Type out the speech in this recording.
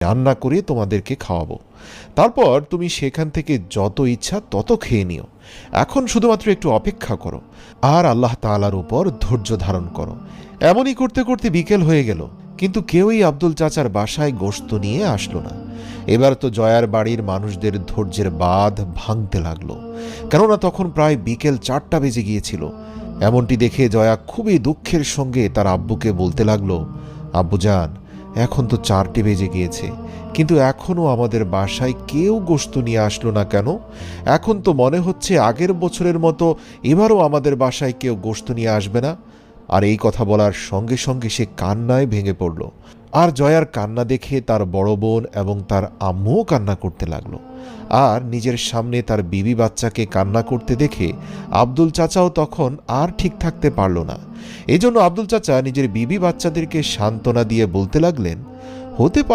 রান্না করে তোমাদেরকে খাওয়াবো। তারপর তুমি সেখান থেকে যত ইচ্ছা তত খেয়ে নিও। এখন শুধুমাত্র একটু অপেক্ষা করো আর আল্লাহ তাআলার উপর ধৈর্য ধারণ করো। এমনই করতে করতে বিকেল হয়ে গেল, কিন্তু কেউই আব্দুল চাচার বাসায় গোশত নিয়ে আসলো না। এবার তো জয়ার বাড়ির মানুষদের ধৈর্যের বাঁধ ভাঙতে লাগলো, কেননা তখন প্রায় বিকেল 4টা বেজে গিয়েছিল। এমনটি দেখে জয়া খুবই দুঃখের সঙ্গে তার আব্বুকে বলতে লাগলো, আব্বুজান, এখন তো 4টে বেজে গিয়েছে, কিন্তু এখনও আমাদের বাসায় কেউ গোশত নিয়ে আসলো না কেন? এখন তো মনে হচ্ছে আগের বছরের মতো এবারও আমাদের বাসায় কেউ গোশত নিয়ে আসবে না। আর এই কথা বলার সঙ্গে সঙ্গে সে কান্নায় ভেঙে পড়ল। আর জয়ার কান্না দেখে তার বড় বোন এবং তার আম্মুও কান্না করতে লাগলো। আর নিজের সামনে তার বিবি বাচ্চাকে কান্না করতে দেখে আব্দুল চাচাও তখন আর ঠিক থাকতে পারল না। এই জন্য আব্দুল চাচা নিজের বিবি বাচ্চাদেরকে সান্ত্বনা দিয়ে বলতে লাগলেন, হতে পারে